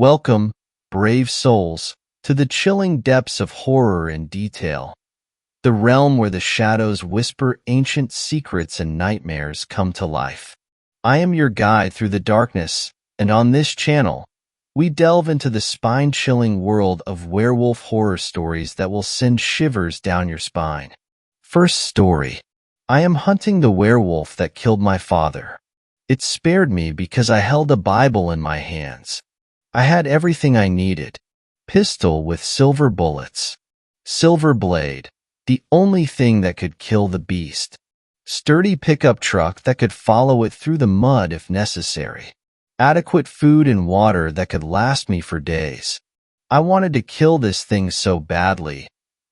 Welcome, brave souls, to the chilling depths of horror and detail, the realm where the shadows whisper ancient secrets and nightmares come to life. I am your guide through the darkness, and on this channel, we delve into the spine-chilling world of werewolf horror stories that will send shivers down your spine. First story. I am hunting the werewolf that killed my father. It spared me because I held a Bible in my hands. I had everything I needed. Pistol with silver bullets. Silver blade, the only thing that could kill the beast. Sturdy pickup truck that could follow it through the mud if necessary. Adequate food and water that could last me for days. I wanted to kill this thing so badly.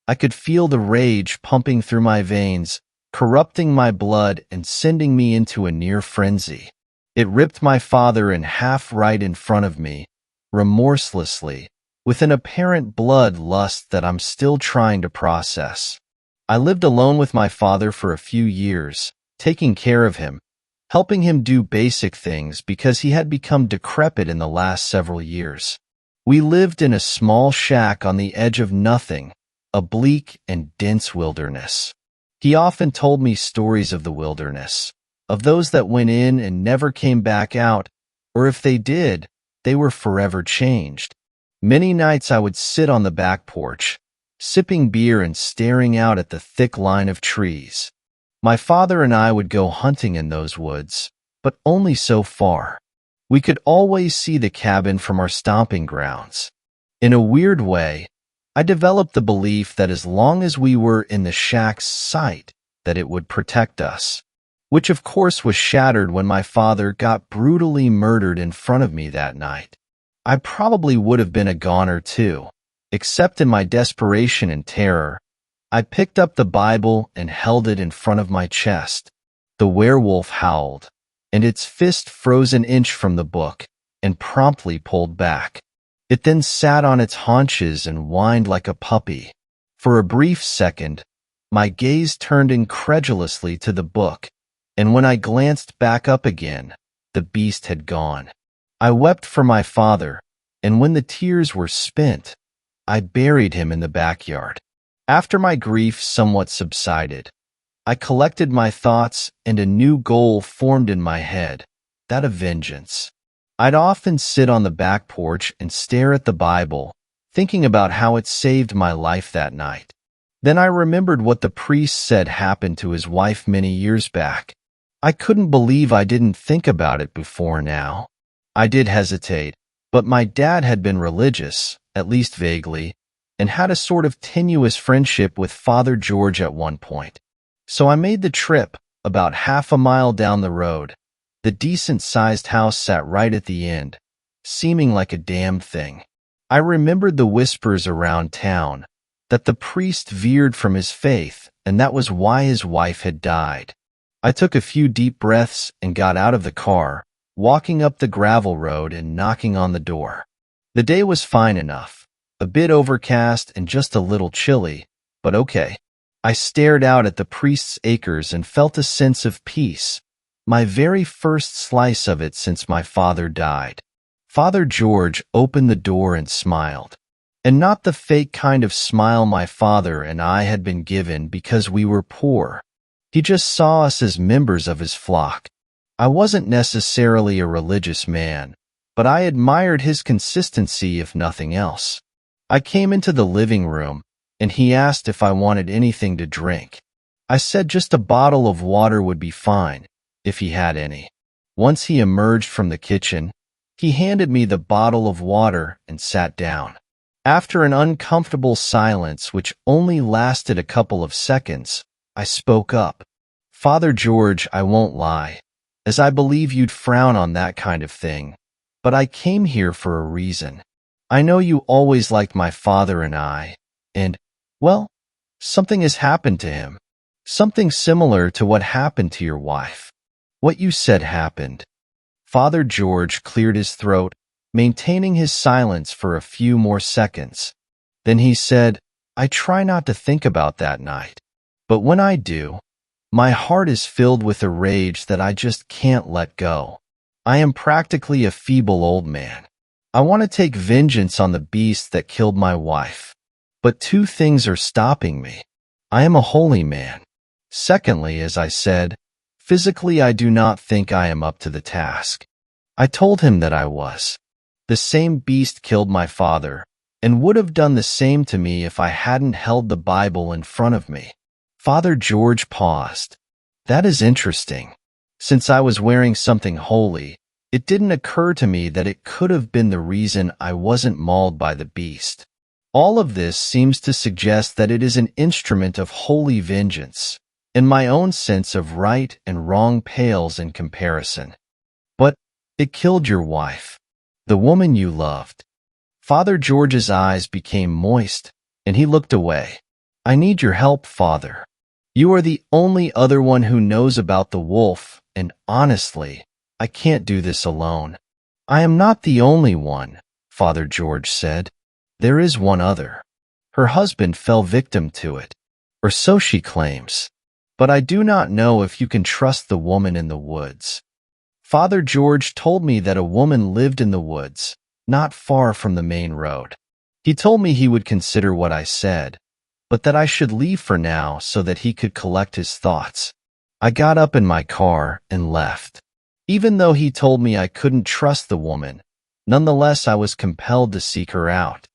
I could feel the rage pumping through my veins, corrupting my blood and sending me into a near frenzy. It ripped my father in half right in front of me, remorselessly, with an apparent bloodlust that I'm still trying to process. I lived alone with my father for a few years, taking care of him, helping him do basic things because he had become decrepit in the last several years. We lived in a small shack on the edge of nothing, a bleak and dense wilderness. He often told me stories of the wilderness, of those that went in and never came back out, or if they did, they were forever changed. Many nights I would sit on the back porch, sipping beer and staring out at the thick line of trees. My father and I would go hunting in those woods, but only so far. We could always see the cabin from our stomping grounds. In a weird way, I developed the belief that as long as we were in the shack's sight, that it would protect us, which of course was shattered when my father got brutally murdered in front of me that night. I probably would have been a goner too, except in my desperation and terror, I picked up the Bible and held it in front of my chest. The werewolf howled, and its fist froze an inch from the book and promptly pulled back. It then sat on its haunches and whined like a puppy. For a brief second, my gaze turned incredulously to the book, and when I glanced back up again, the beast had gone. I wept for my father, and when the tears were spent, I buried him in the backyard. After my grief somewhat subsided, I collected my thoughts and a new goal formed in my head, that of vengeance. I'd often sit on the back porch and stare at the Bible, thinking about how it saved my life that night. Then I remembered what the priest said happened to his wife many years back. I couldn't believe I didn't think about it before now. I did hesitate, but my dad had been religious, at least vaguely, and had a sort of tenuous friendship with Father George at one point. So I made the trip, about half a mile down the road. The decent-sized house sat right at the end, seeming like a damn thing. I remembered the whispers around town, that the priest veered from his faith, and that was why his wife had died. I took a few deep breaths and got out of the car, walking up the gravel road and knocking on the door. The day was fine enough, a bit overcast and just a little chilly, but okay. I stared out at the priest's acres and felt a sense of peace, my very first slice of it since my father died. Father George opened the door and smiled, and not the fake kind of smile my father and I had been given because we were poor. He just saw us as members of his flock. I wasn't necessarily a religious man, but I admired his consistency if nothing else. I came into the living room, and he asked if I wanted anything to drink. I said just a bottle of water would be fine, if he had any. Once he emerged from the kitchen, he handed me the bottle of water and sat down. After an uncomfortable silence which only lasted a couple of seconds, I spoke up. Father George, I won't lie, as I believe you'd frown on that kind of thing, but I came here for a reason. I know you always liked my father and I, and, well, something has happened to him. Something similar to what happened to your wife. What you said happened. Father George cleared his throat, maintaining his silence for a few more seconds. Then he said, I try not to think about that night, but when I do, my heart is filled with a rage that I just can't let go. I am practically a feeble old man. I want to take vengeance on the beast that killed my wife. But two things are stopping me. I am a holy man. Secondly, as I said, physically I do not think I am up to the task. I told him that I was. The same beast killed my father, and would have done the same to me if I hadn't held the Bible in front of me. Father George paused. That is interesting. Since I was wearing something holy, it didn't occur to me that it could have been the reason I wasn't mauled by the beast. All of this seems to suggest that it is an instrument of holy vengeance, and my own sense of right and wrong pales in comparison. But it killed your wife, the woman you loved. Father George's eyes became moist, and he looked away. I need your help, Father. You are the only other one who knows about the wolf, and honestly, I can't do this alone. I am not the only one, Father George said. There is one other. Her husband fell victim to it, or so she claims. But I do not know if you can trust the woman in the woods. Father George told me that a woman lived in the woods, not far from the main road. He told me he would consider what I said, but that I should leave for now so that he could collect his thoughts. I got up in my car and left. Even though he told me I couldn't trust the woman, nonetheless I was compelled to seek her out.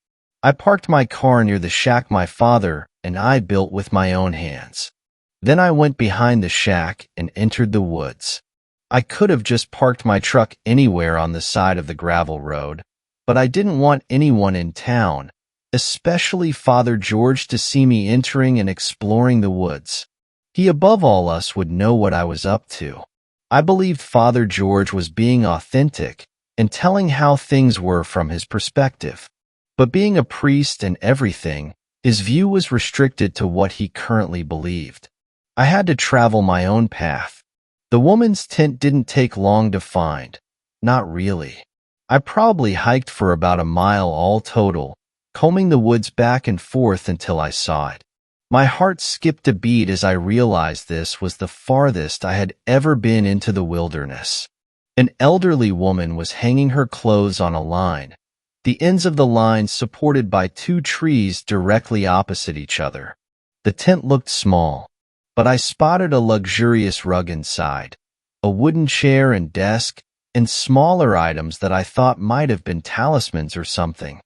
I parked my car near the shack my father and I built with my own hands. Then I went behind the shack and entered the woods. I could have just parked my truck anywhere on the side of the gravel road, but I didn't want anyone in town, especially Father George, to see me entering and exploring the woods. He above all else would know what I was up to. I believed Father George was being authentic and telling how things were from his perspective. But being a priest and everything, his view was restricted to what he currently believed. I had to travel my own path. The woman's tent didn't take long to find. Not really. I probably hiked for about a mile all total, combing the woods back and forth until I saw it. My heart skipped a beat as I realized this was the farthest I had ever been into the wilderness. An elderly woman was hanging her clothes on a line, the ends of the line supported by two trees directly opposite each other. The tent looked small, but I spotted a luxurious rug inside, a wooden chair and desk, and smaller items that I thought might have been talismans or something.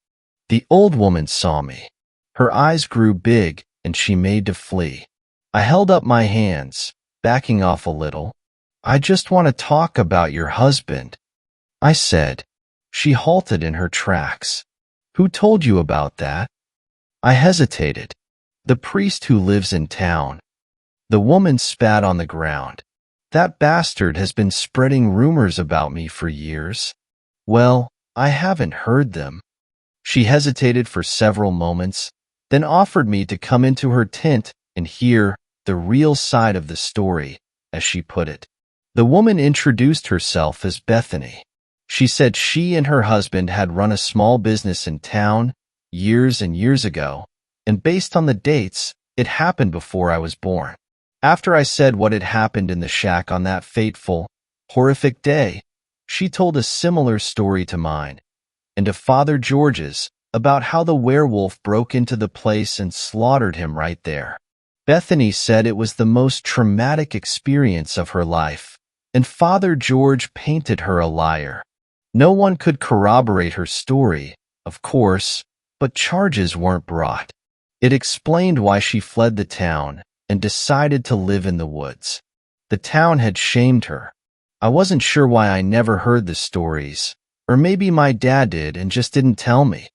The old woman saw me. Her eyes grew big, and she made to flee. I held up my hands, backing off a little. I just want to talk about your husband, I said. She halted in her tracks. Who told you about that? I hesitated. The priest who lives in town. The woman spat on the ground. That bastard has been spreading rumors about me for years. Well, I haven't heard them. She hesitated for several moments, then offered me to come into her tent and hear the real side of the story, as she put it. The woman introduced herself as Bethany. She said she and her husband had run a small business in town years and years ago, and based on the dates, it happened before I was born. After I said what had happened in the shack on that fateful, horrific day, she told a similar story to mine, and to Father George's, about how the werewolf broke into the place and slaughtered him right there. Bethany said it was the most traumatic experience of her life, and Father George painted her a liar. No one could corroborate her story, of course, but charges weren't brought. It explained why she fled the town and decided to live in the woods. The town had shamed her. I wasn't sure why I never heard the stories, or maybe my dad did and just didn't tell me.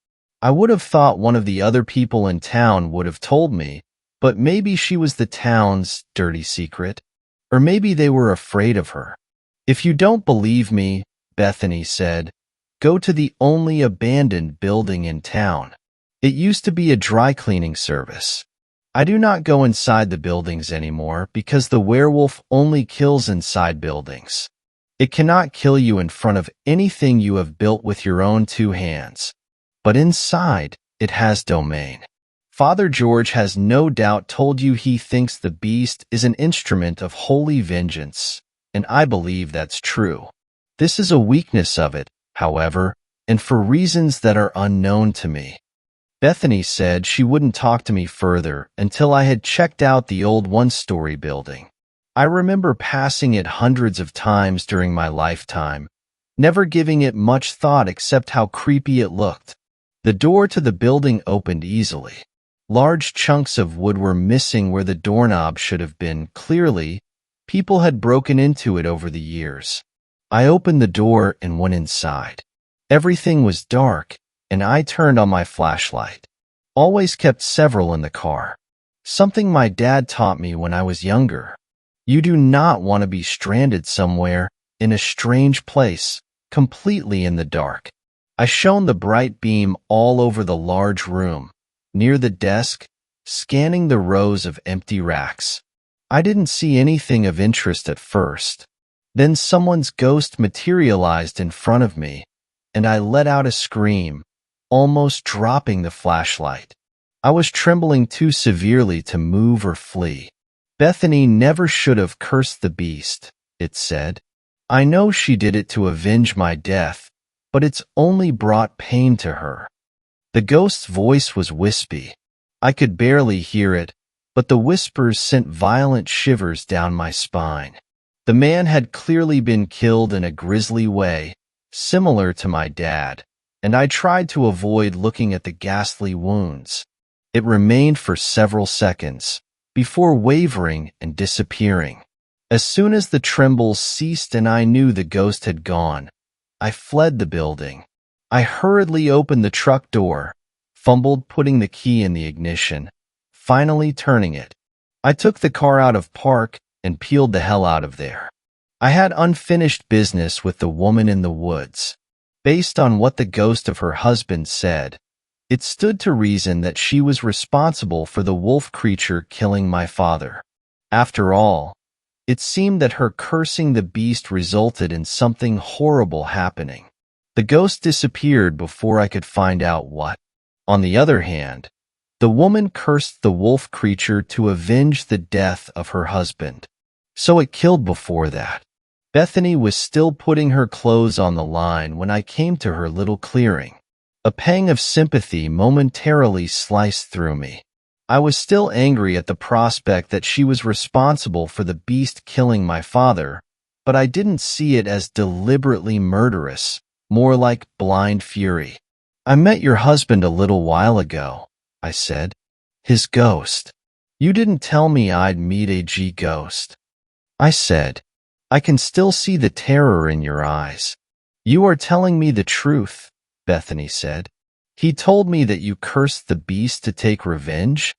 I would have thought one of the other people in town would have told me, but maybe she was the town's dirty secret, or maybe they were afraid of her. If you don't believe me, Bethany said, go to the only abandoned building in town. It used to be a dry cleaning service. I do not go inside the buildings anymore because the werewolf only kills inside buildings. It cannot kill you in front of anything you have built with your own two hands. But inside, it has domain. Father George has no doubt told you he thinks the beast is an instrument of holy vengeance, and I believe that's true. This is a weakness of it, however, and for reasons that are unknown to me. Bethany said she wouldn't talk to me further until I had checked out the old one-story building. I remember passing it hundreds of times during my lifetime, never giving it much thought except how creepy it looked. The door to the building opened easily. Large chunks of wood were missing where the doorknob should have been. Clearly, people had broken into it over the years. I opened the door and went inside. Everything was dark, and I turned on my flashlight. Always kept several in the car. Something my dad taught me when I was younger. You do not want to be stranded somewhere in a strange place, completely in the dark. I shone the bright beam all over the large room, near the desk, scanning the rows of empty racks. I didn't see anything of interest at first. Then someone's ghost materialized in front of me, and I let out a scream, almost dropping the flashlight. I was trembling too severely to move or flee. Bethany never should have cursed the beast, it said. I know she did it to avenge my death, but it's only brought pain to her. The ghost's voice was wispy. I could barely hear it, but the whispers sent violent shivers down my spine. The man had clearly been killed in a grisly way, similar to my dad, and I tried to avoid looking at the ghastly wounds. It remained for several seconds, before wavering and disappearing. As soon as the trembles ceased and I knew the ghost had gone, I fled the building. I hurriedly opened the truck door, fumbled putting the key in the ignition, finally turning it. I took the car out of park and peeled the hell out of there. I had unfinished business with the woman in the woods. Based on what the ghost of her husband said, it stood to reason that she was responsible for the wolf creature killing my father. After all, it seemed that her cursing the beast resulted in something horrible happening. The ghost disappeared before I could find out what. On the other hand, the woman cursed the wolf creature to avenge the death of her husband. So it killed before that. Bethany was still putting her clothes on the line when I came to her little clearing. A pang of sympathy momentarily sliced through me. I was still angry at the prospect that she was responsible for the beast killing my father, but I didn't see it as deliberately murderous, more like blind fury. I met your husband a little while ago, I said. His ghost. You didn't tell me I'd meet a ghost. I said, I can still see the terror in your eyes. You are telling me the truth, Bethany said. He told me that you cursed the beast to take revenge.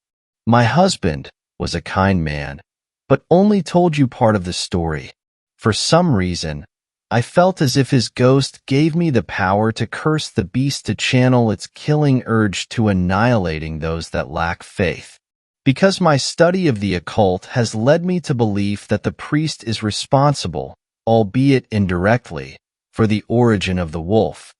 My husband was a kind man, but only told you part of the story. For some reason, I felt as if his ghost gave me the power to curse the beast to channel its killing urge to annihilating those that lack faith. Because my study of the occult has led me to believe that the priest is responsible, albeit indirectly, for the origin of the wolf.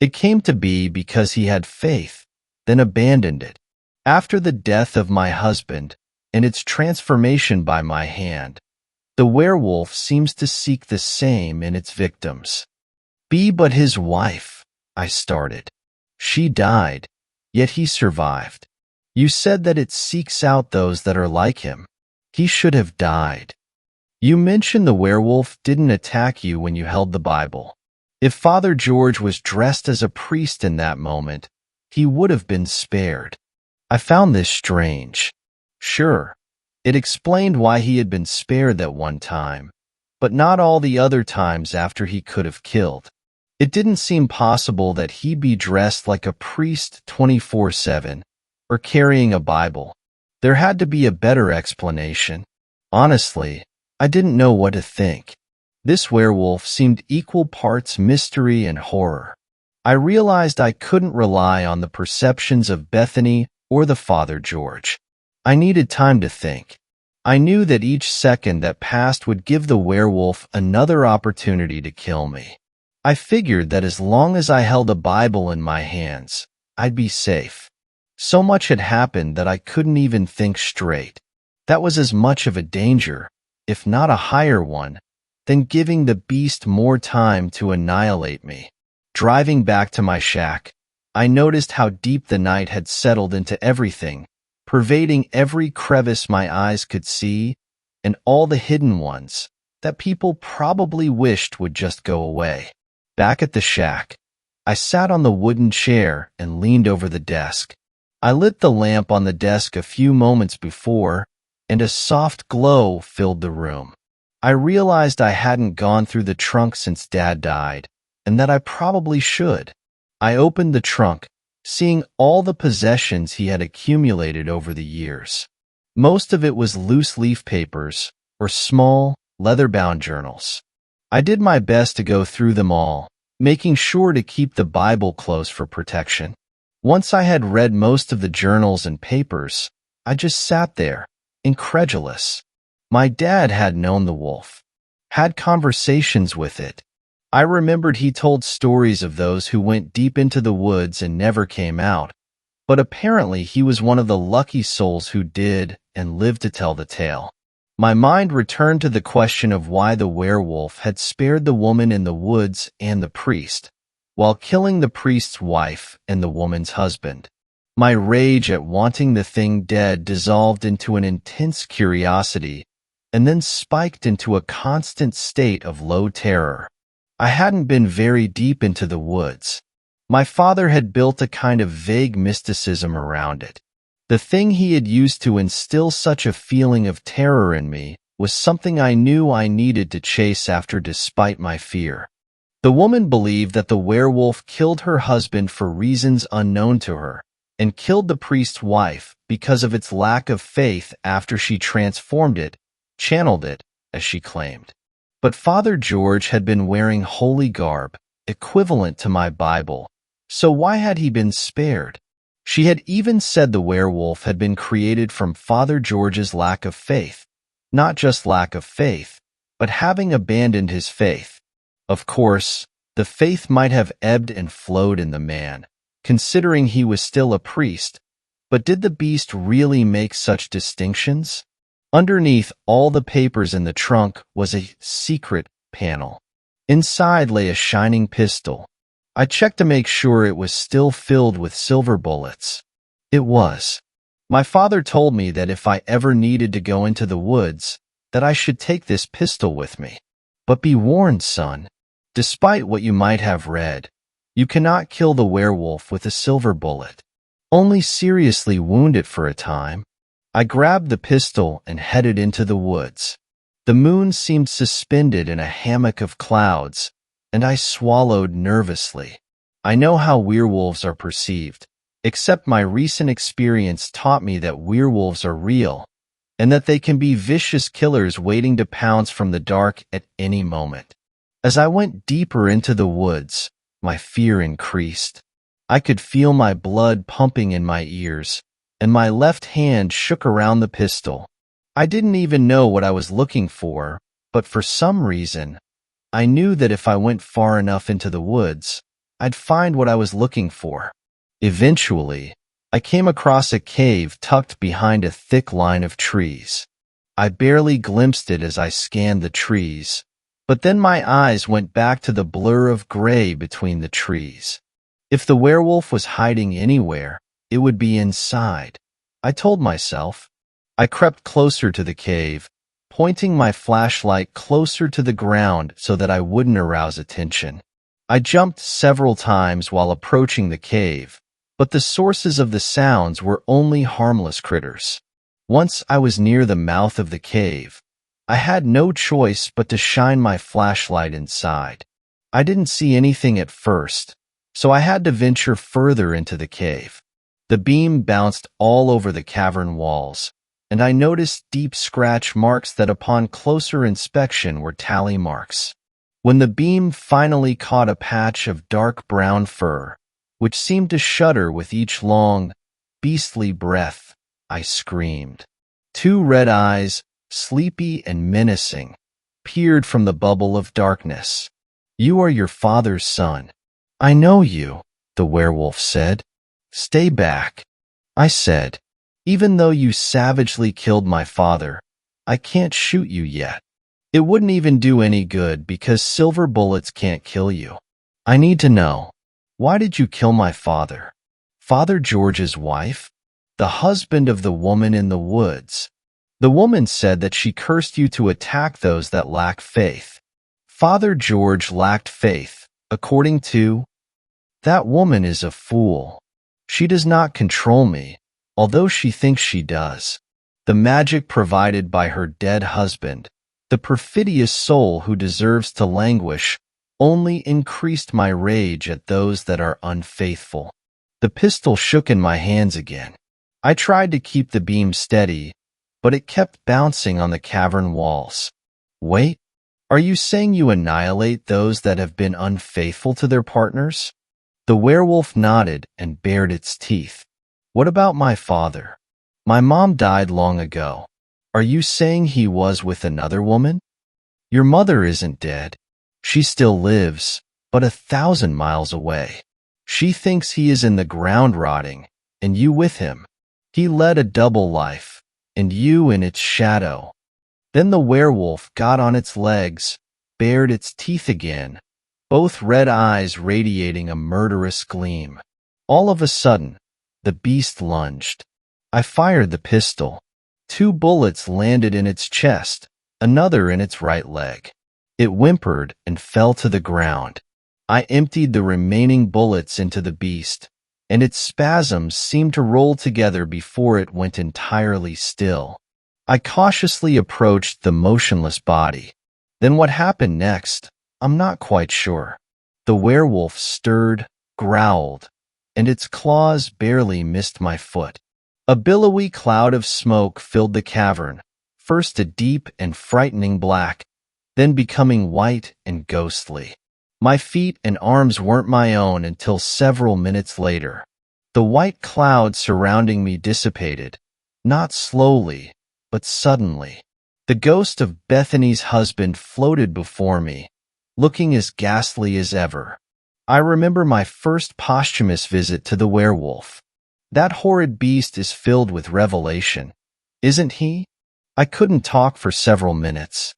It came to be because he had faith, then abandoned it. After the death of my husband and its transformation by my hand, the werewolf seems to seek the same in its victims. Be but his wife, I started. She died, yet he survived. You said that it seeks out those that are like him. He should have died. You mentioned the werewolf didn't attack you when you held the Bible. If Father George was dressed as a priest in that moment, he would have been spared. I found this strange. Sure, it explained why he had been spared that one time, but not all the other times after he could have killed. It didn't seem possible that he be dressed like a priest 24/7 or carrying a Bible. There had to be a better explanation. Honestly, I didn't know what to think. This werewolf seemed equal parts mystery and horror. I realized I couldn't rely on the perceptions of Bethany or the Father George. I needed time to think. I knew that each second that passed would give the werewolf another opportunity to kill me. I figured that as long as I held a Bible in my hands, I'd be safe. So much had happened that I couldn't even think straight. That was as much of a danger, if not a higher one, than giving the beast more time to annihilate me. Driving back to my shack, I noticed how deep the night had settled into everything, pervading every crevice my eyes could see and all the hidden ones that people probably wished would just go away. Back at the shack, I sat on the wooden chair and leaned over the desk. I lit the lamp on the desk a few moments before, and a soft glow filled the room. I realized I hadn't gone through the trunk since Dad died, and that I probably should. I opened the trunk, seeing all the possessions he had accumulated over the years. Most of it was loose leaf papers or small, leather-bound journals. I did my best to go through them all, making sure to keep the Bible close for protection. Once I had read most of the journals and papers, I just sat there, incredulous. My dad had known the wolf, had conversations with it. I remembered he told stories of those who went deep into the woods and never came out, but apparently he was one of the lucky souls who did and lived to tell the tale. My mind returned to the question of why the werewolf had spared the woman in the woods and the priest, while killing the priest's wife and the woman's husband. My rage at wanting the thing dead dissolved into an intense curiosity and then spiked into a constant state of low terror. I hadn't been very deep into the woods. My father had built a kind of vague mysticism around it. The thing he had used to instill such a feeling of terror in me was something I knew I needed to chase after despite my fear. The woman believed that the werewolf killed her husband for reasons unknown to her, and killed the priest's wife because of its lack of faith after she transformed it, channeled it, as she claimed. But Father George had been wearing holy garb, equivalent to my Bible, so why had he been spared? She had even said the werewolf had been created from Father George's lack of faith, not just lack of faith, but having abandoned his faith. Of course, the faith might have ebbed and flowed in the man, considering he was still a priest, but did the beast really make such distinctions? Underneath all the papers in the trunk was a secret panel. Inside lay a shining pistol. I checked to make sure it was still filled with silver bullets. It was. My father told me that if I ever needed to go into the woods, that I should take this pistol with me. But be warned, son. Despite what you might have read, you cannot kill the werewolf with a silver bullet. Only seriously wound it for a time. I grabbed the pistol and headed into the woods. The moon seemed suspended in a hammock of clouds, and I swallowed nervously. I know how werewolves are perceived, except my recent experience taught me that werewolves are real, and that they can be vicious killers waiting to pounce from the dark at any moment. As I went deeper into the woods, my fear increased. I could feel my blood pumping in my ears, and my left hand shook around the pistol. I didn't even know what I was looking for, but for some reason, I knew that if I went far enough into the woods, I'd find what I was looking for. Eventually, I came across a cave tucked behind a thick line of trees. I barely glimpsed it as I scanned the trees, but then my eyes went back to the blur of gray between the trees. If the werewolf was hiding anywhere, it would be inside, I told myself. I crept closer to the cave, pointing my flashlight closer to the ground so that I wouldn't arouse attention. I jumped several times while approaching the cave, but the sources of the sounds were only harmless critters. Once I was near the mouth of the cave, I had no choice but to shine my flashlight inside. I didn't see anything at first, so I had to venture further into the cave. The beam bounced all over the cavern walls, and I noticed deep scratch marks that upon closer inspection were tally marks. When the beam finally caught a patch of dark brown fur, which seemed to shudder with each long, beastly breath, I screamed. Two red eyes, sleepy and menacing, peered from the bubble of darkness. "You are your father's son." "I know you," the werewolf said. "Stay back," I said. "Even though you savagely killed my father, I can't shoot you yet. It wouldn't even do any good because silver bullets can't kill you." I need to know. Why did you kill my father? Father George's wife? The husband of the woman in the woods. The woman said that she cursed you to attack those that lack faith. Father George lacked faith, according to... That woman is a fool. She does not control me, although she thinks she does. The magic provided by her dead husband, the perfidious soul who deserves to languish, only increased my rage at those that are unfaithful. The pistol shook in my hands again. I tried to keep the beam steady, but it kept bouncing on the cavern walls. Wait, are you saying you annihilate those that have been unfaithful to their partners? The werewolf nodded and bared its teeth. What about my father? My mom died long ago. Are you saying he was with another woman? Your mother isn't dead. She still lives, but 1,000 miles away. She thinks he is in the ground rotting, and you with him. He led a double life, and you in its shadow. Then the werewolf got on its legs, bared its teeth again, both red eyes radiating a murderous gleam. All of a sudden, the beast lunged. I fired the pistol. 2 bullets landed in its chest, another in its right leg. It whimpered and fell to the ground. I emptied the remaining bullets into the beast, and its spasms seemed to roll together before it went entirely still. I cautiously approached the motionless body. Then what happened next? I'm not quite sure. The werewolf stirred, growled, and its claws barely missed my foot. A billowy cloud of smoke filled the cavern, first a deep and frightening black, then becoming white and ghostly. My feet and arms weren't my own until several minutes later. The white cloud surrounding me dissipated, not slowly, but suddenly. The ghost of Bethany's husband floated before me, looking as ghastly as ever. I remember my first posthumous visit to the werewolf. That horrid beast is filled with revelation, isn't he? I couldn't talk for several minutes.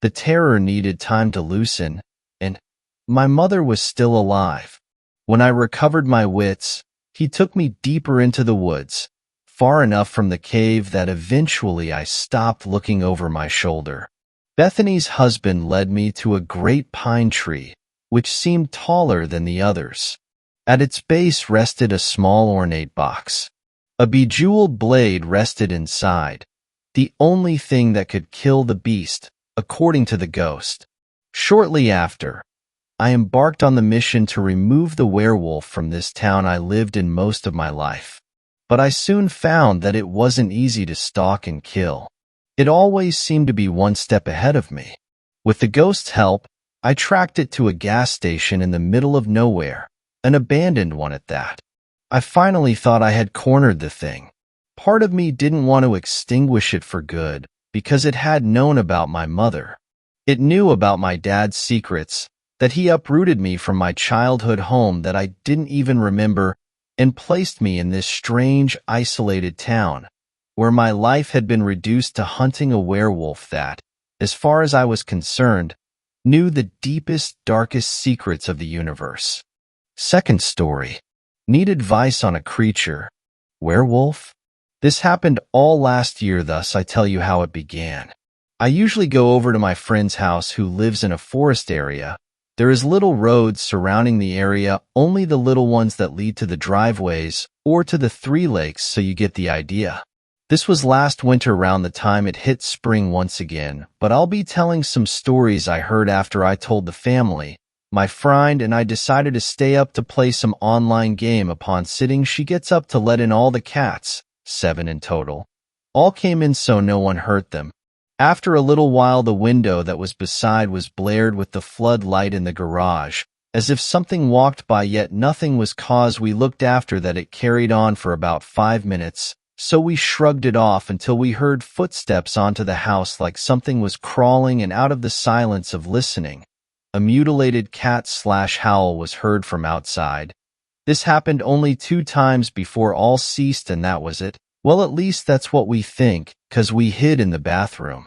The terror needed time to loosen, and my mother was still alive. When I recovered my wits, he took me deeper into the woods, far enough from the cave that eventually I stopped looking over my shoulder. Bethany's husband led me to a great pine tree, which seemed taller than the others. At its base rested a small ornate box. A bejeweled blade rested inside, the only thing that could kill the beast, according to the ghost. Shortly after, I embarked on the mission to remove the werewolf from this town I lived in most of my life. But I soon found that it wasn't easy to stalk and kill. It always seemed to be one step ahead of me. With the ghost's help, I tracked it to a gas station in the middle of nowhere, an abandoned one at that. I finally thought I had cornered the thing. Part of me didn't want to extinguish it for good, because it had known about my mother. It knew about my dad's secrets, that he uprooted me from my childhood home that I didn't even remember and placed me in this strange, isolated town, where my life had been reduced to hunting a werewolf that, as far as I was concerned, knew the deepest, darkest secrets of the universe. Second story. Need advice on a creature. Werewolf? This happened all last year, thus I tell you how it began. I usually go over to my friend's house who lives in a forest area. There is little roads surrounding the area, only the little ones that lead to the driveways or to the 3 lakes, so you get the idea. This was last winter around the time it hit spring once again, but I'll be telling some stories I heard after I told the family. My friend and I decided to stay up to play some online game. Upon sitting, she gets up to let in all the cats, 7 in total. All came in so no one hurt them. After a little while, the window that was beside was blared with the floodlight in the garage, as if something walked by, yet nothing was caused. We looked after that it carried on for about 5 minutes, so we shrugged it off until we heard footsteps onto the house like something was crawling, and out of the silence of listening, a mutilated cat/howl was heard from outside. This happened only 2 times before all ceased, and that was it. Well, at least that's what we think, 'cause we hid in the bathroom.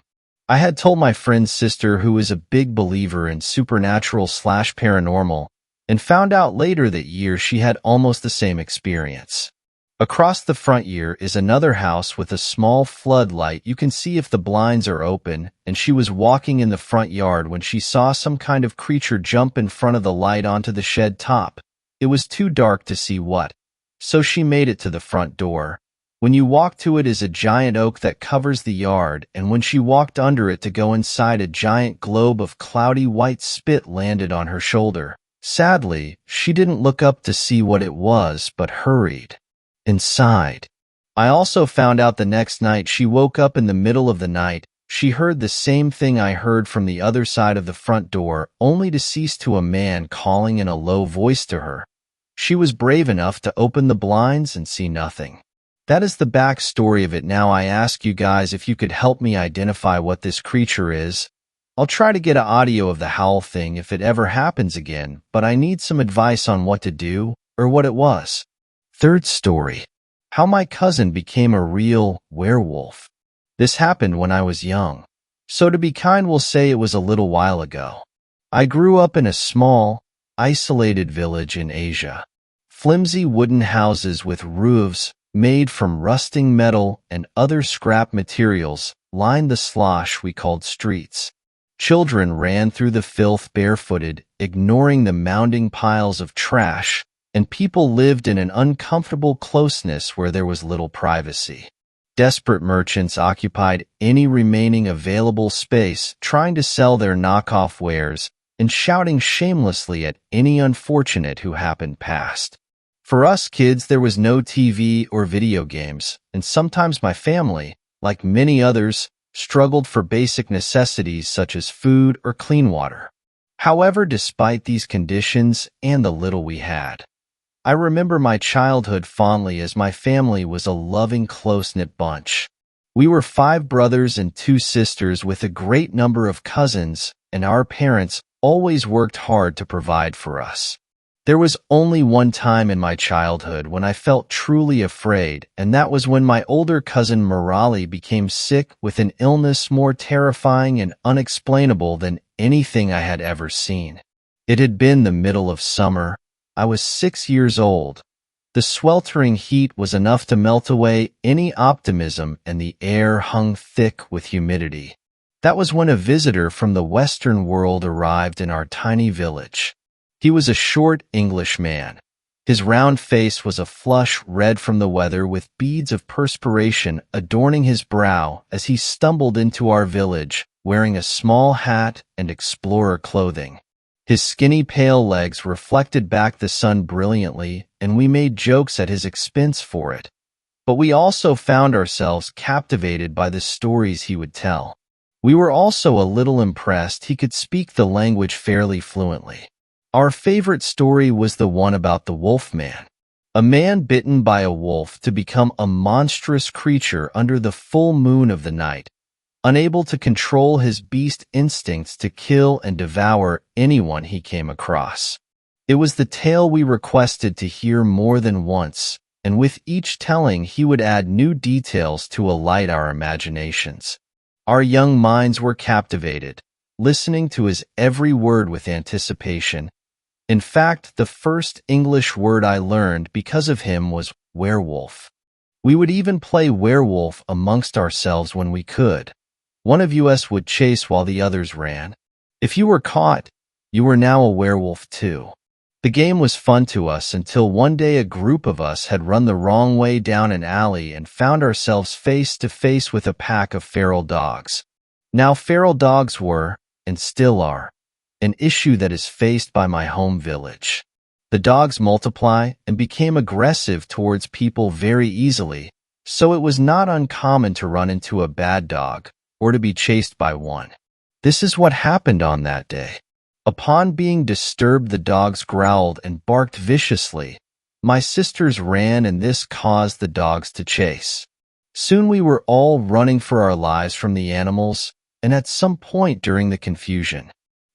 I had told my friend's sister, who is a big believer in supernatural/paranormal, and found out later that year she had almost the same experience. Across the front yard is another house with a small floodlight. You can see if the blinds are open, and she was walking in the front yard when she saw some kind of creature jump in front of the light onto the shed top. It was too dark to see what, so she made it to the front door. When you walk to it is a giant oak that covers the yard, and when she walked under it to go inside, a giant globe of cloudy white spit landed on her shoulder. Sadly, she didn't look up to see what it was, but hurried inside. I also found out the next night she woke up in the middle of the night. She heard the same thing I heard from the other side of the front door, only to cease to a man calling in a low voice to her. She was brave enough to open the blinds and see nothing. That is the backstory of it. Now I ask you guys if you could help me identify what this creature is. I'll try to get an audio of the howl thing if it ever happens again, but I need some advice on what to do or what it was. Third story. How my cousin became a real werewolf. This happened when I was young, so to be kind we'll say it was a little while ago. I grew up in a small, isolated village in Asia. Flimsy wooden houses with roofs made from rusting metal and other scrap materials lined the slosh we called streets. Children ran through the filth barefooted, ignoring the mounding piles of trash, and people lived in an uncomfortable closeness where there was little privacy. Desperate merchants occupied any remaining available space, trying to sell their knockoff wares and shouting shamelessly at any unfortunate who happened past. For us kids, there was no TV or video games, and sometimes my family, like many others, struggled for basic necessities such as food or clean water. However, despite these conditions and the little we had, I remember my childhood fondly as my family was a loving, close-knit bunch. We were 5 brothers and 2 sisters with a great number of cousins, and our parents always worked hard to provide for us. There was only one time in my childhood when I felt truly afraid, and that was when my older cousin Murali became sick with an illness more terrifying and unexplainable than anything I had ever seen. It had been the middle of summer. I was 6 years old. The sweltering heat was enough to melt away any optimism, and the air hung thick with humidity. That was when a visitor from the Western world arrived in our tiny village. He was a short English man. His round face was a flush red from the weather, with beads of perspiration adorning his brow as he stumbled into our village, wearing a small hat and explorer clothing. His skinny, pale legs reflected back the sun brilliantly, and we made jokes at his expense for it. But we also found ourselves captivated by the stories he would tell. We were also a little impressed he could speak the language fairly fluently. Our favorite story was the one about the wolf man. A man bitten by a wolf to become a monstrous creature under the full moon of the night, unable to control his beast instincts to kill and devour anyone he came across. It was the tale we requested to hear more than once, and with each telling he would add new details to alight our imaginations. Our young minds were captivated, listening to his every word with anticipation. In fact, the first English word I learned because of him was werewolf. We would even play werewolf amongst ourselves when we could. One of us would chase while the others ran. If you were caught, you were now a werewolf too. The game was fun to us until one day a group of us had run the wrong way down an alley and found ourselves face to face with a pack of feral dogs. Now, feral dogs were, and still are, an issue that is faced by my home village. The dogs multiply and became aggressive towards people very easily, so it was not uncommon to run into a bad dog or to be chased by one. This is what happened on that day. Upon being disturbed, the dogs growled and barked viciously. My sisters ran, and this caused the dogs to chase. Soon we were all running for our lives from the animals, and at some point during the confusion,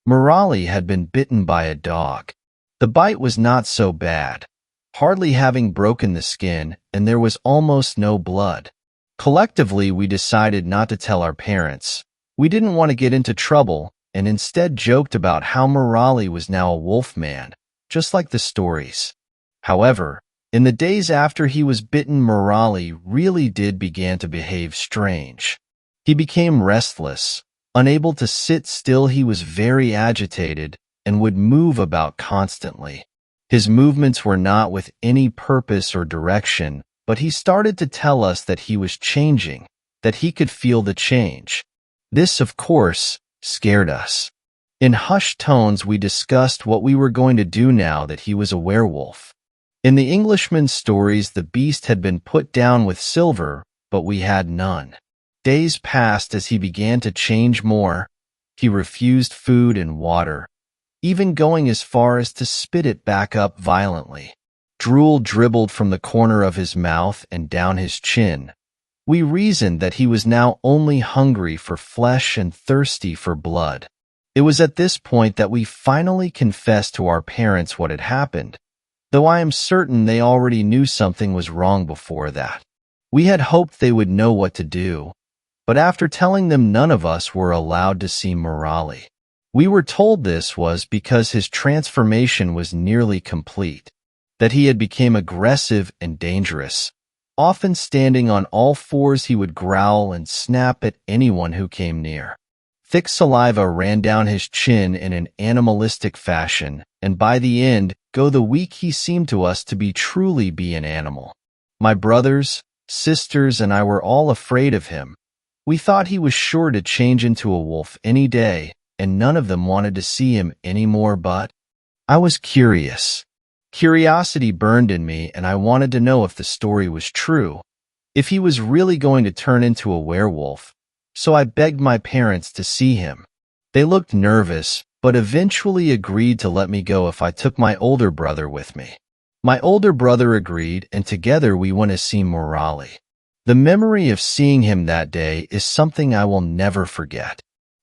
Murali had been bitten by a dog. The bite was not so bad, hardly having broken the skin, and there was almost no blood. Collectively, we decided not to tell our parents. We didn't want to get into trouble, and instead joked about how Murali was now a wolf man, just like the stories. However, in the days after he was bitten, Morali really did begin to behave strange. He became restless, unable to sit still. He was very agitated and would move about constantly. His movements were not with any purpose or direction, but he started to tell us that he was changing, that he could feel the change. This, of course, scared us. In hushed tones, we discussed what we were going to do now that he was a werewolf. In the Englishman's stories, the beast had been put down with silver, but we had none. Days passed as he began to change more. He refused food and water, even going as far as to spit it back up violently. Drool dribbled from the corner of his mouth and down his chin. We reasoned that he was now only hungry for flesh and thirsty for blood. It was at this point that we finally confessed to our parents what had happened, though I am certain they already knew something was wrong before that. We had hoped they would know what to do, but after telling them none of us were allowed to see Morali. We were told this was because his transformation was nearly complete, that he had become aggressive and dangerous. Often standing on all fours, he would growl and snap at anyone who came near. Thick saliva ran down his chin in an animalistic fashion, and by the end, go the week, he seemed to us to be truly be an animal. My brothers, sisters, and I were all afraid of him. We thought he was sure to change into a wolf any day, and none of them wanted to see him anymore, but I was curious. Curiosity burned in me, and I wanted to know if the story was true, if he was really going to turn into a werewolf. So I begged my parents to see him. They looked nervous, but eventually agreed to let me go if I took my older brother with me. My older brother agreed, and together we went to see Morali. The memory of seeing him that day is something I will never forget.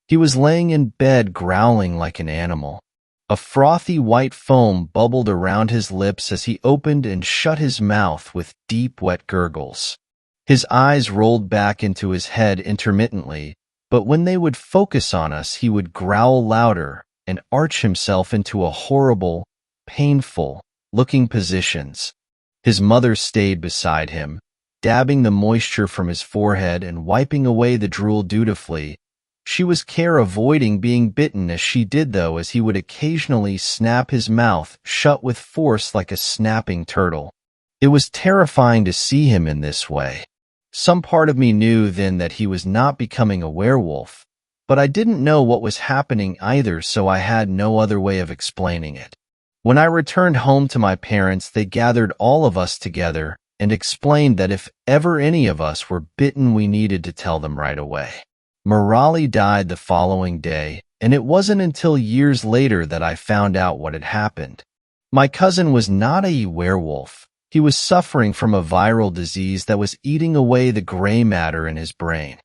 He was laying in bed growling like an animal. A frothy white foam bubbled around his lips as he opened and shut his mouth with deep, wet gurgles. His eyes rolled back into his head intermittently, but when they would focus on us, he would growl louder and arch himself into a horrible, painful-looking positions. His mother stayed beside him, dabbing the moisture from his forehead and wiping away the drool dutifully. She was avoiding being bitten as she did, though, as he would occasionally snap his mouth shut with force like a snapping turtle. It was terrifying to see him in this way. Some part of me knew then that he was not becoming a werewolf, but I didn't know what was happening either, so I had no other way of explaining it. When I returned home to my parents, they gathered all of us together and explained that if ever any of us were bitten, we needed to tell them right away. Morali died the following day, and it wasn't until years later that I found out what had happened. My cousin was not a werewolf. He was suffering from a viral disease that was eating away the gray matter in his brain.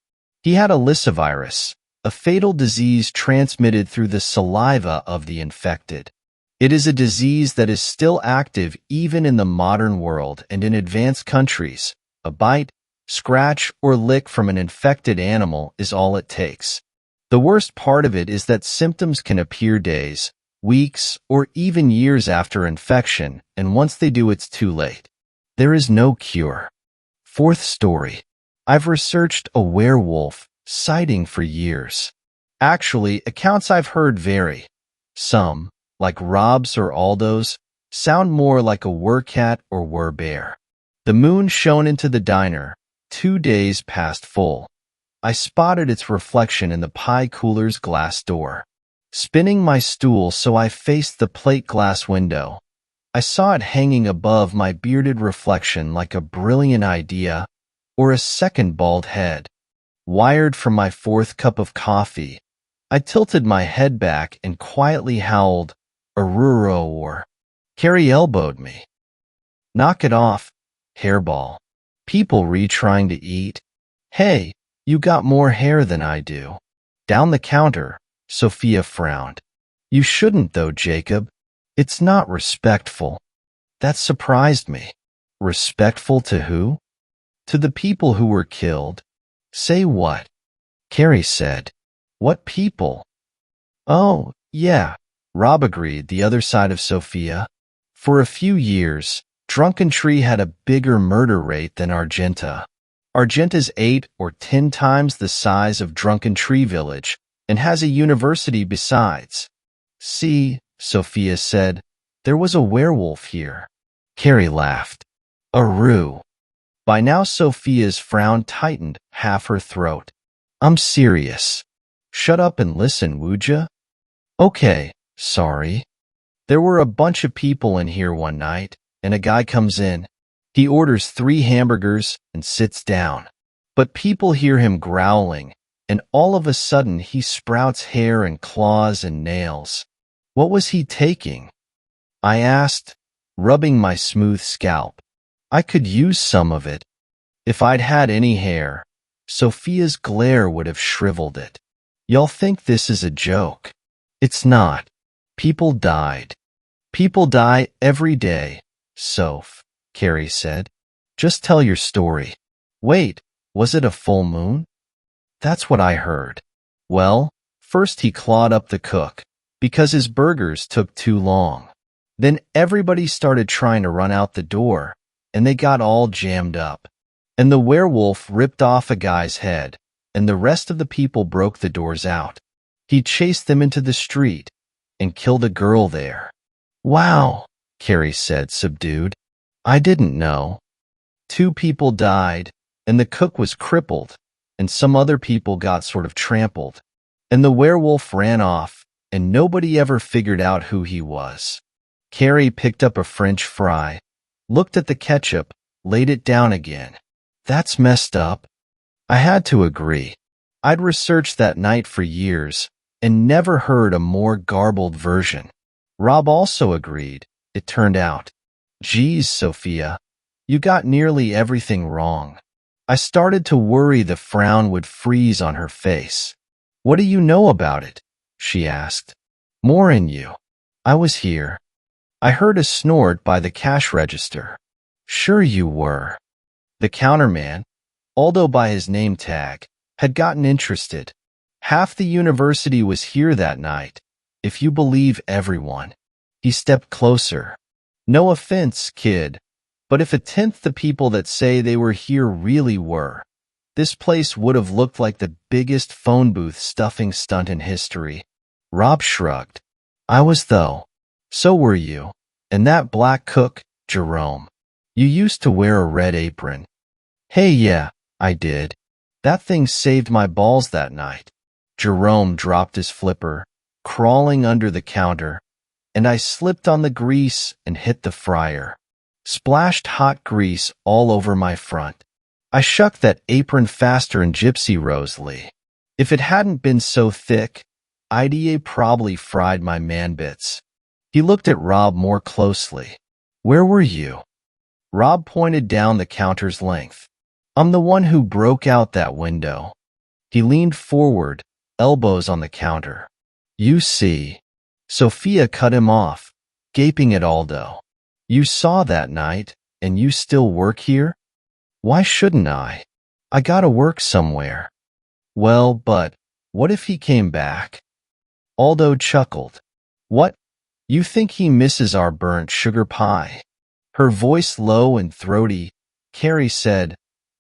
He had a lysovirus, a fatal disease transmitted through the saliva of the infected. It is a disease that is still active even in the modern world, and in advanced countries, a bite, scratch, or lick from an infected animal is all it takes. The worst part of it is that symptoms can appear days, weeks, or even years after infection, and once they do, it's too late. There is no cure. Fourth story. I've researched a werewolf sighting for years. Actually, accounts I've heard vary. Some, like Rob's or Aldo's, sound more like a werewolf or werebear. The moon shone into the diner, 2 days past full. I spotted its reflection in the pie cooler's glass door. Spinning my stool so I faced the plate glass window, I saw it hanging above my bearded reflection like a brilliant idea or a second bald head. Wired from my 4th cup of coffee, I tilted my head back and quietly howled, "Aruro," or Carrie elbowed me. "Knock it off, hairball." People trying to eat. "Hey, you got more hair than I do." Down the counter, Sophia frowned. "You shouldn't though, Jacob. It's not respectful." That surprised me. Respectful to who? To the people who were killed. Say what? Carrie said. What people? Oh, yeah, Rob agreed, the other side of Sophia. For a few years, Drunken Tree had a bigger murder rate than Argenta. Argenta's 8 or 10 times the size of Drunken Tree Village and has a university besides. See, Sophia said, there was a werewolf here. Carrie laughed. Aroo. By now Sophia's frown tightened half her throat. I'm serious. Shut up and listen, would ya? Okay, sorry. There were a bunch of people in here one night, and a guy comes in. He orders 3 hamburgers and sits down. But people hear him growling, and all of a sudden he sprouts hair and claws and nails. What was he taking? I asked, rubbing my smooth scalp. I could use some of it. If I'd had any hair, Sophia's glare would have shriveled it. Y'all think this is a joke. It's not. People died. People die every day, Soph, Carrie said. Just tell your story. Wait, was it a full moon? That's what I heard. Well, first he clawed up the cook, because his burgers took too long. Then everybody started trying to run out the door, and they got all jammed up. And the werewolf ripped off a guy's head, and the rest of the people broke the doors out. He chased them into the street and killed a girl there. Wow, Carrie said, subdued. I didn't know. 2 people died, and the cook was crippled, and some other people got sort of trampled. And the werewolf ran off, and nobody ever figured out who he was. Carrie picked up a French fry, looked at the ketchup, laid it down again. That's messed up. I had to agree. I'd researched that night for years and never heard a more garbled version. Rob also agreed, it turned out. Geez, Sophia, you got nearly everything wrong. I started to worry the frown would freeze on her face. What do you know about it? She asked. More in you. I was here. I heard a snort by the cash register. Sure you were. The counterman, Aldo by his name tag, had gotten interested. Half the university was here that night, if you believe everyone. He stepped closer. No offense, kid, but if 1/10 the people that say they were here really were, this place would have looked like the biggest phone booth stuffing stunt in history. Rob shrugged. I was though. So were you. And that black cook, Jerome. You used to wear a red apron. Hey, yeah, I did. That thing saved my balls that night. Jerome dropped his flipper, crawling under the counter, and I slipped on the grease and hit the fryer. Splashed hot grease all over my front. I shucked that apron faster than Gypsy Rosalie. If it hadn't been so thick, IDA probably fried my man bits. He looked at Rob more closely. Where were you? Rob pointed down the counter's length. I'm the one who broke out that window. He leaned forward, elbows on the counter. You see. Sophia cut him off, gaping at Aldo. You saw that night, and you still work here? Why shouldn't I? I gotta work somewhere. Well, but what if he came back? Aldo chuckled. What? You think he misses our burnt sugar pie? Her voice low and throaty, Carrie said,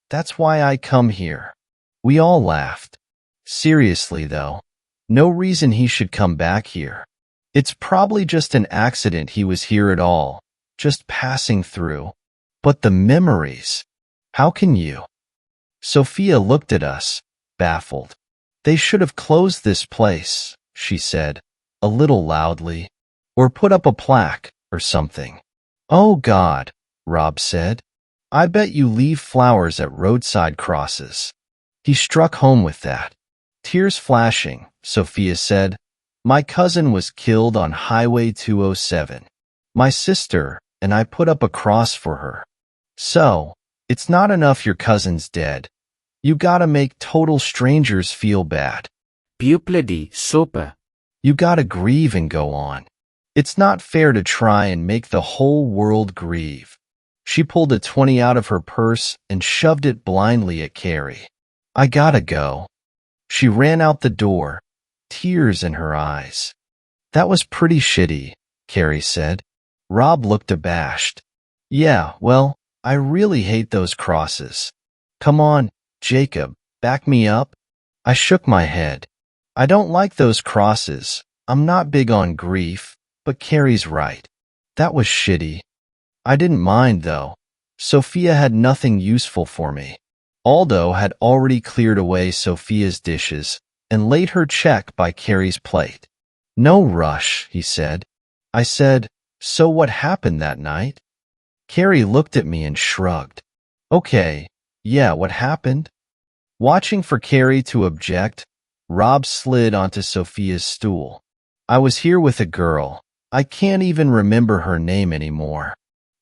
That's why I come here. We all laughed. Seriously, though, no reason he should come back here. It's probably just an accident he was here at all, just passing through. But the memories, how can you? Sophia looked at us, baffled. They should have closed this place, she said, a little loudly, or put up a plaque or something. Oh God, Rob said. I bet you leave flowers at roadside crosses. He struck home with that. Tears flashing, Sophia said. My cousin was killed on Highway 207. My sister and I put up a cross for her. So, it's not enough your cousin's dead. You gotta make total strangers feel bad. Bloody super. You gotta grieve and go on. It's not fair to try and make the whole world grieve. She pulled a 20 out of her purse and shoved it blindly at Carrie. I gotta go. She ran out the door, tears in her eyes. That was pretty shitty, Carrie said. Rob looked abashed. Yeah, well, I really hate those crosses. Come on, Jacob, back me up. I shook my head. I don't like those crosses. I'm not big on grief, but Carrie's right. That was shitty. I didn't mind, though. Sophia had nothing useful for me. Aldo had already cleared away Sophia's dishes and laid her check by Carrie's plate. No rush, he said. I said, so what happened that night? Carrie looked at me and shrugged. Okay, yeah, what happened? Watching for Carrie to object, Rob slid onto Sophia's stool. I was here with a girl. I can't even remember her name anymore.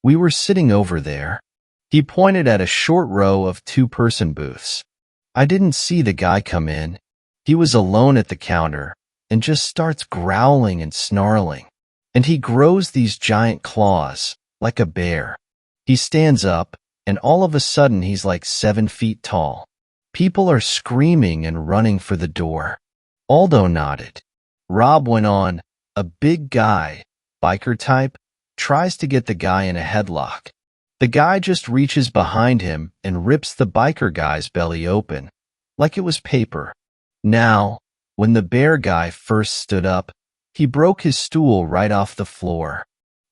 We were sitting over there. He pointed at a short row of two-person booths. I didn't see the guy come in. He was alone at the counter and just starts growling and snarling. And he grows these giant claws, like a bear. He stands up, and all of a sudden he's like 7 feet tall. People are screaming and running for the door. Aldo nodded. Rob went on. A big guy, biker type, tries to get the guy in a headlock. The guy just reaches behind him and rips the biker guy's belly open, like it was paper. Now, when the bear guy first stood up, he broke his stool right off the floor.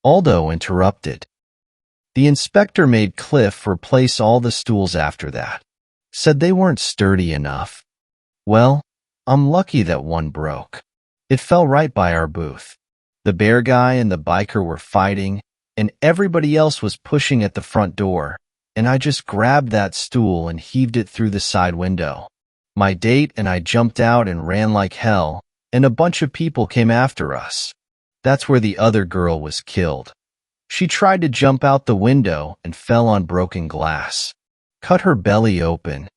Aldo interrupted. The inspector made Cliff replace all the stools after that. Said they weren't sturdy enough. Well, I'm lucky that one broke. It fell right by our booth. The bear guy and the biker were fighting, and everybody else was pushing at the front door, and I just grabbed that stool and heaved it through the side window. My date and I jumped out and ran like hell, and a bunch of people came after us. That's where the other girl was killed. She tried to jump out the window and fell on broken glass. Cut her belly open.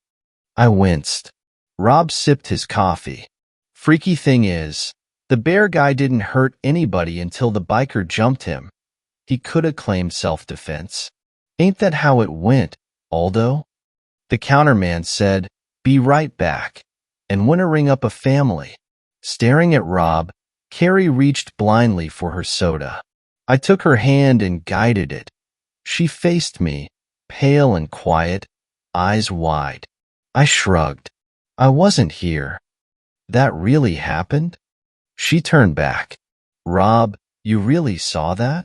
I winced. Rob sipped his coffee. Freaky thing is, the bear guy didn't hurt anybody until the biker jumped him. He could have claimed self-defense. Ain't that how it went, Aldo? The counterman said, be right back, and went to ring up a family. Staring at Rob, Carrie reached blindly for her soda. I took her hand and guided it. She faced me, pale and quiet, eyes wide. I shrugged. I wasn't here. That really happened? She turned back. Rob, you really saw that?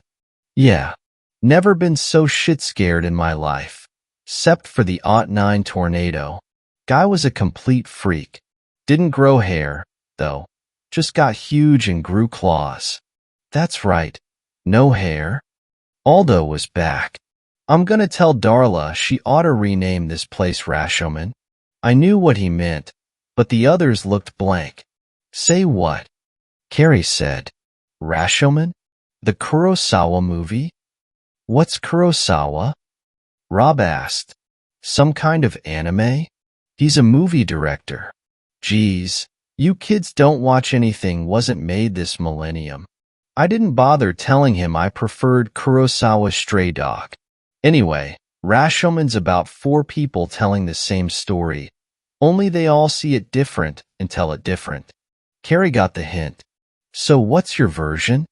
Yeah. Never been so shit scared in my life. Except for the '09 tornado. Guy was a complete freak. Didn't grow hair, though. Just got huge and grew claws. That's right. No hair. Aldo was back. I'm gonna tell Darla she ought to rename this place Rashomon. I knew what he meant, but the others looked blank. Say what? Carrie said. Rashomon? The Kurosawa movie? What's Kurosawa? Rob asked. Some kind of anime? He's a movie director. Geez, you kids don't watch anything wasn't made this millennium. I didn't bother telling him I preferred Kurosawa's Stray Dog. Anyway, Rashomon's about 4 people telling the same story, only they all see it different and tell it different. Carrie got the hint. So what's your version?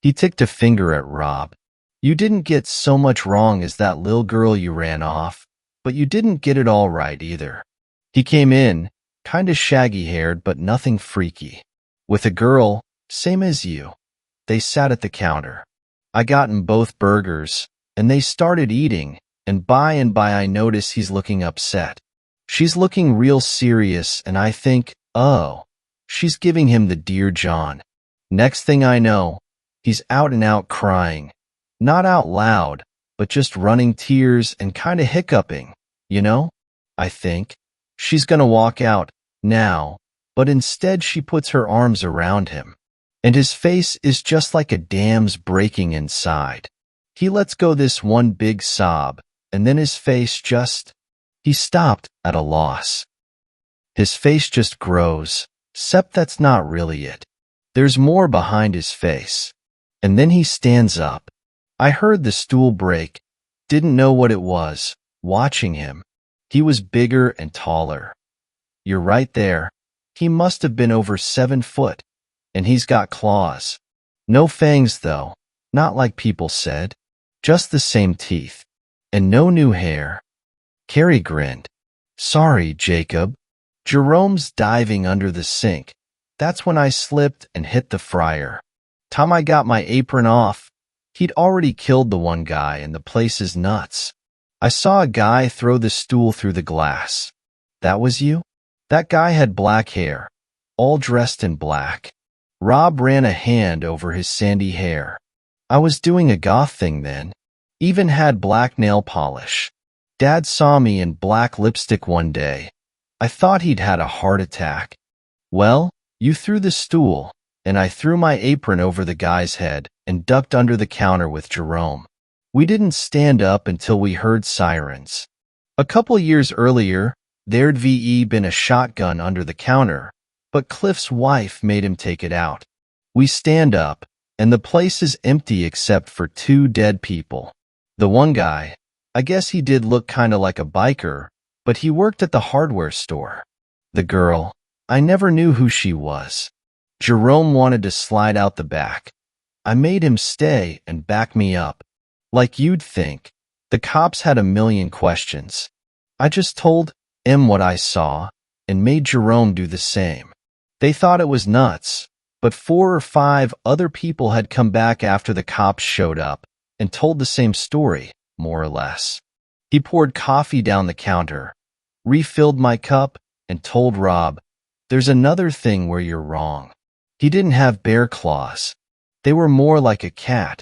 He ticked a finger at Rob. You didn't get so much wrong as that little girl you ran off, but you didn't get it all right either. He came in, kinda shaggy-haired but nothing freaky. With a girl, same as you. They sat at the counter. I got 'em both burgers, and they started eating, and by I notice he's looking upset. She's looking real serious, and I think, oh, she's giving him the Dear John. Next thing I know, he's out and out crying. Not out loud, but just running tears and kinda hiccuping, you know? I think. She's gonna walk out, now, but instead she puts her arms around him. And his face is just like a dam's breaking inside. He lets go this one big sob, and then his face just... He stopped at a loss. His face just grows, except that's not really it. There's more behind his face. And then he stands up. I heard the stool break, didn't know what it was, watching him. He was bigger and taller. You're right there. He must have been over 7 foot. And he's got claws. No fangs, though. Not like people said. Just the same teeth. And no new hair. Carrie grinned. Sorry, Jacob. Jerome's diving under the sink. That's when I slipped and hit the fryer. Time I got my apron off, he'd already killed the one guy and the place is nuts. I saw a guy throw the stool through the glass. That was you? That guy had black hair, all dressed in black. Rob ran a hand over his sandy hair. I was doing a goth thing then. Even had black nail polish. Dad saw me in black lipstick one day. I thought he'd had a heart attack. Well, you threw the stool, and I threw my apron over the guy's head and ducked under the counter with Jerome. We didn't stand up until we heard sirens. A couple years earlier, there'd been a shotgun under the counter, but Cliff's wife made him take it out. We stand up, and the place is empty except for 2 dead people. The one guy, I guess he did look kinda like a biker, but he worked at the hardware store. The girl, I never knew who she was. Jerome wanted to slide out the back. I made him stay and back me up. Like you'd think, the cops had a million questions. I just told him what I saw and made Jerome do the same. They thought it was nuts, but 4 or 5 other people had come back after the cops showed up and told the same story, more or less. He poured coffee down the counter, refilled my cup, and told Rob, "There's another thing where you're wrong. He didn't have bear claws. They were more like a cat.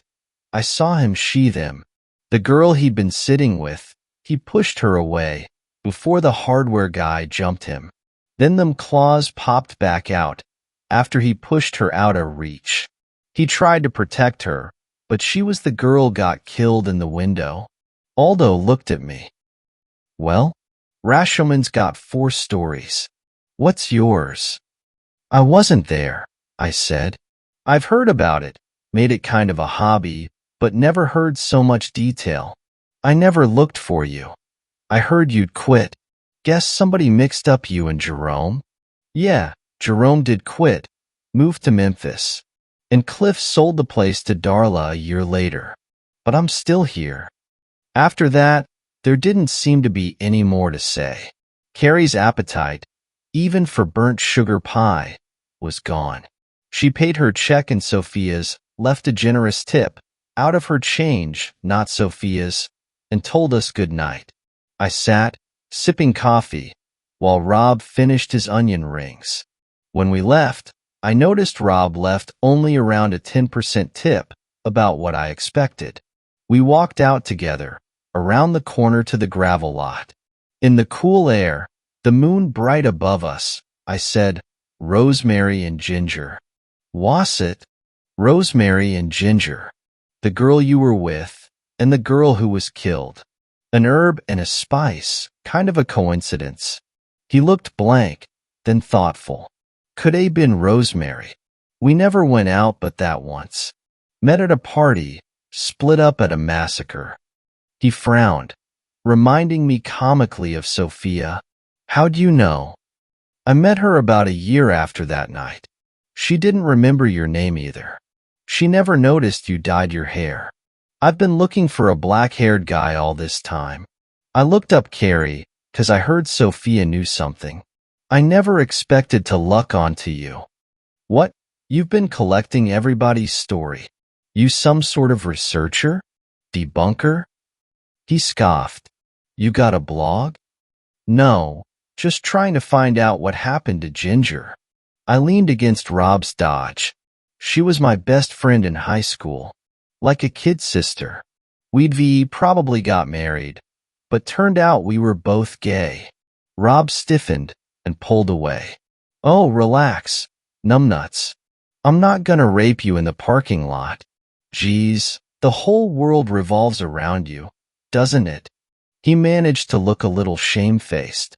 I saw him sheathe them. The girl he'd been sitting with, he pushed her away before the hardware guy jumped him. Then them claws popped back out after he pushed her out of reach. He tried to protect her, but she was the girl got killed in the window." Aldo looked at me. "Well, Rashoman's got 4 stories. What's yours?" "I wasn't there," I said. "I've heard about it, made it kind of a hobby, but never heard so much detail. I never looked for you. I heard you'd quit. Guess somebody mixed up you and Jerome?" "Yeah, Jerome did quit, moved to Memphis. And Cliff sold the place to Darla a year later. But I'm still here." After that, there didn't seem to be any more to say. Carrie's appetite, even for burnt sugar pie, was gone. She paid her check and Sophia's, left a generous tip, out of her change, not Sophia's, and told us good night. I sat, sipping coffee, while Rob finished his onion rings. When we left, I noticed Rob left only around a 10% tip, about what I expected. We walked out together, around the corner to the gravel lot. In the cool air, the moon bright above us, I said, "Rosemary and Ginger." "Was it?" "Rosemary and Ginger. The girl you were with, and the girl who was killed. An herb and a spice, kind of a coincidence." He looked blank, then thoughtful. "Could a been Rosemary. We never went out but that once. Met at a party, split up at a massacre." He frowned, reminding me comically of Sophia. "How'd you know?" "I met her about a year after that night. She didn't remember your name either. She never noticed you dyed your hair. I've been looking for a black-haired guy all this time. I looked up Carrie, 'cause I heard Sophia knew something. I never expected to luck onto you." "What? You've been collecting everybody's story? You some sort of researcher? Debunker?" He scoffed. "You got a blog?" "No, just trying to find out what happened to Ginger." I leaned against Rob's dodge. "She was my best friend in high school. Like a kid sister. We'd probably got married, but turned out we were both gay." Rob stiffened and pulled away. "Oh, relax, numbnuts. I'm not gonna rape you in the parking lot. Geez, the whole world revolves around you, doesn't it?" He managed to look a little shamefaced.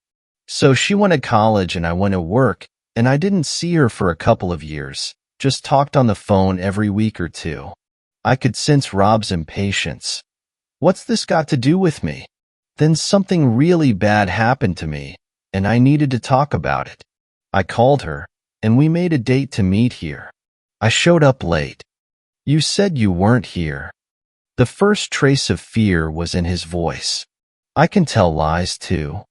"So she went to college and I went to work, and I didn't see her for a couple of years, just talked on the phone every week or 2. I could sense Rob's impatience. What's this got to do with me? Then something really bad happened to me, and I needed to talk about it. I called her, and we made a date to meet here. I showed up late. You said you weren't here. The first trace of fear was in his voice. I can tell lies too.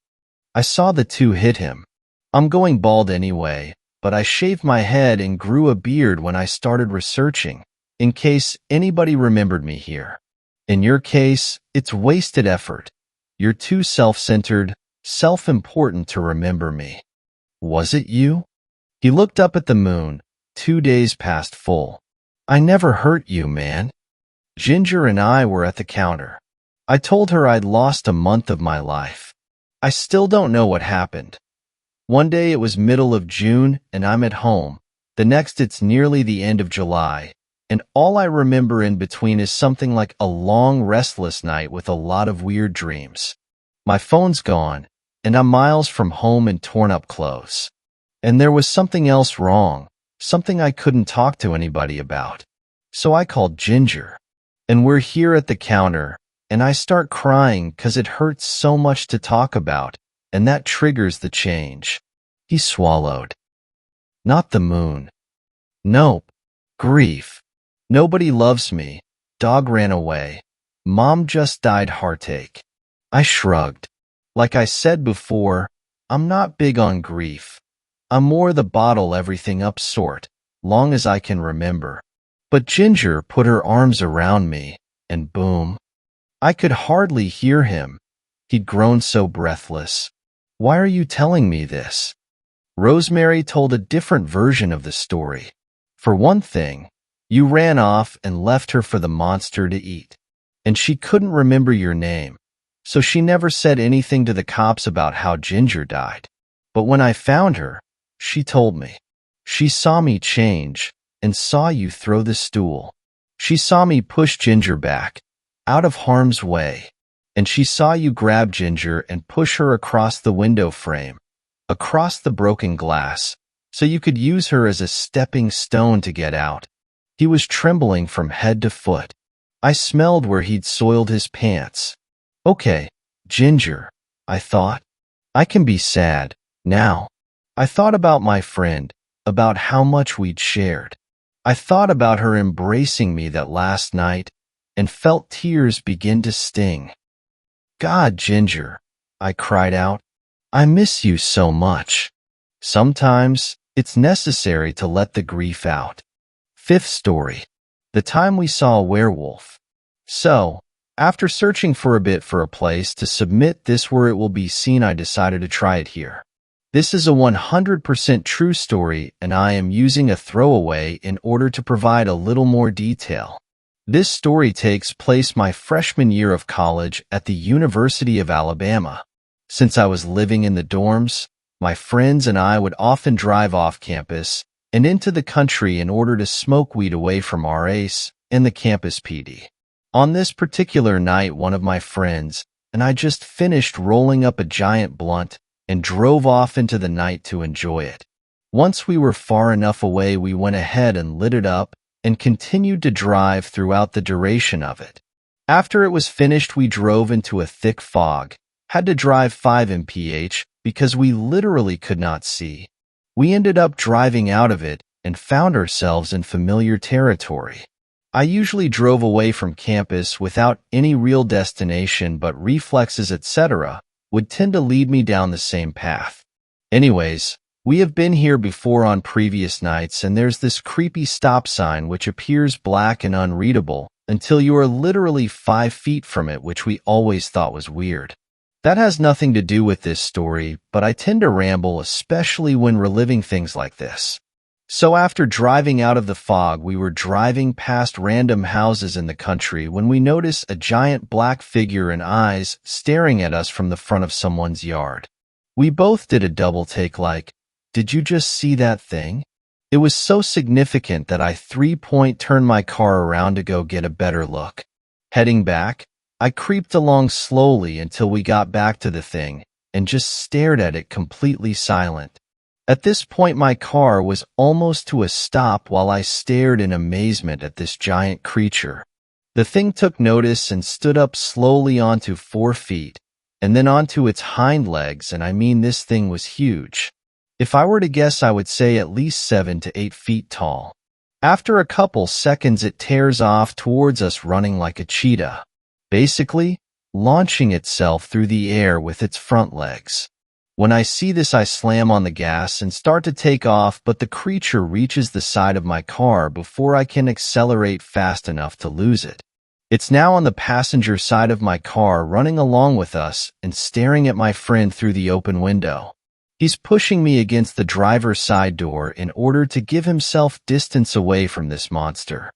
I saw the two hit him. I'm going bald anyway, but I shaved my head and grew a beard when I started researching, in case anybody remembered me here. In your case, it's wasted effort. You're too self-centered, self-important to remember me. Was it you? He looked up at the moon, 2 days past full. I never hurt you, man. Ginger and I were at the counter. I told her I'd lost a month of my life. I still don't know what happened. One day it was middle of June and I'm at home. The next it's nearly the end of July. And all I remember in between is something like a long, restless night with a lot of weird dreams. My phone's gone, and I'm miles from home in torn-up clothes. And there was something else wrong, something I couldn't talk to anybody about. So I called Ginger. And we're here at the counter, and I start crying 'cause it hurts so much to talk about, and that triggers the change. He swallowed. Not the moon. Nope. Grief. Nobody loves me. Dog ran away. Mom just died heartache. I shrugged. Like I said before, I'm not big on grief. I'm more the bottle everything up sort, long as I can remember. But Ginger put her arms around me, and boom. I could hardly hear him. He'd grown so breathless. Why are you telling me this? Rosemary told a different version of the story. For one thing, you ran off and left her for the monster to eat. And she couldn't remember your name, so she never said anything to the cops about how Ginger died. But when I found her, she told me. She saw me change and saw you throw the stool. She saw me push Ginger back, out of harm's way. And she saw you grab Ginger and push her across the window frame, across the broken glass, so you could use her as a stepping stone to get out. He was trembling from head to foot. I smelled where he'd soiled his pants. Okay, Ginger, I thought. I can be sad, now. I thought about my friend, about how much we'd shared. I thought about her embracing me that last night, and felt tears begin to sting. God, Ginger, I cried out. I miss you so much. Sometimes, it's necessary to let the grief out. Fifth story. The time we saw a werewolf. So, after searching for a bit for a place to submit this where it will be seen, I decided to try it here. This is a 100% true story, and I am using a throwaway in order to provide a little more detail. This story takes place my freshman year of college at the University of Alabama. Since I was living in the dorms, my friends and I would often drive off campus and into the country in order to smoke weed away from our ACE and the campus PD. On this particular night, one of my friends and I just finished rolling up a giant blunt and drove off into the night to enjoy it. Once we were far enough away, we went ahead and lit it up and continued to drive throughout the duration of it. After it was finished, we drove into a thick fog, had to drive 5 mph because we literally could not see. We ended up driving out of it and found ourselves in familiar territory. I usually drove away from campus without any real destination, but reflexes, etc., would tend to lead me down the same path. Anyways, we have been here before on previous nights, and there's this creepy stop sign which appears black and unreadable until you are literally 5 feet from it, which we always thought was weird. That has nothing to do with this story, but I tend to ramble, especially when reliving things like this. So after driving out of the fog, we were driving past random houses in the country when we noticed a giant black figure and eyes staring at us from the front of someone's yard. We both did a double take like, "Did you just see that thing?" It was so significant that I 3-point turned my car around to go get a better look. Heading back, I creeped along slowly until we got back to the thing and just stared at it completely silent. At this point, my car was almost to a stop while I stared in amazement at this giant creature. The thing took notice and stood up slowly onto 4 feet, and then onto its hind legs, and I mean this thing was huge. If I were to guess, I would say at least 7 to 8 feet tall. After a couple seconds, it tears off towards us running like a cheetah, basically launching itself through the air with its front legs. When I see this, I slam on the gas and start to take off, but the creature reaches the side of my car before I can accelerate fast enough to lose it. It's now on the passenger side of my car, running along with us and staring at my friend through the open window. He's pushing me against the driver's side door in order to give himself distance away from this monster.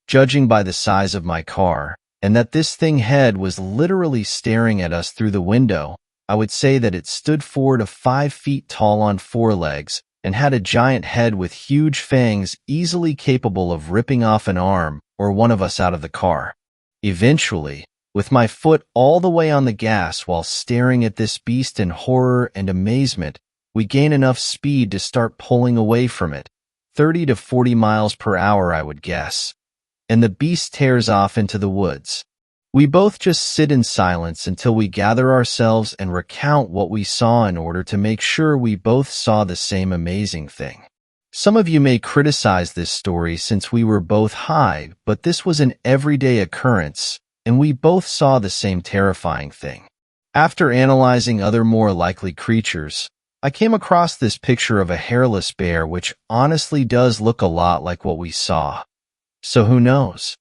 Judging by the size of my car, and that this thing head was literally staring at us through the window, I would say that it stood 4 to 5 feet tall on 4 legs and had a giant head with huge fangs easily capable of ripping off an arm or one of us out of the car. Eventually, with my foot all the way on the gas while staring at this beast in horror and amazement, we gain enough speed to start pulling away from it, 30 to 40 miles per hour, I would guess, and the beast tears off into the woods. We both just sit in silence until we gather ourselves and recount what we saw in order to make sure we both saw the same amazing thing. Some of you may criticize this story since we were both high, but this was an everyday occurrence, and we both saw the same terrifying thing. After analyzing other more likely creatures, I came across this picture of a hairless bear, which honestly does look a lot like what we saw. So who knows?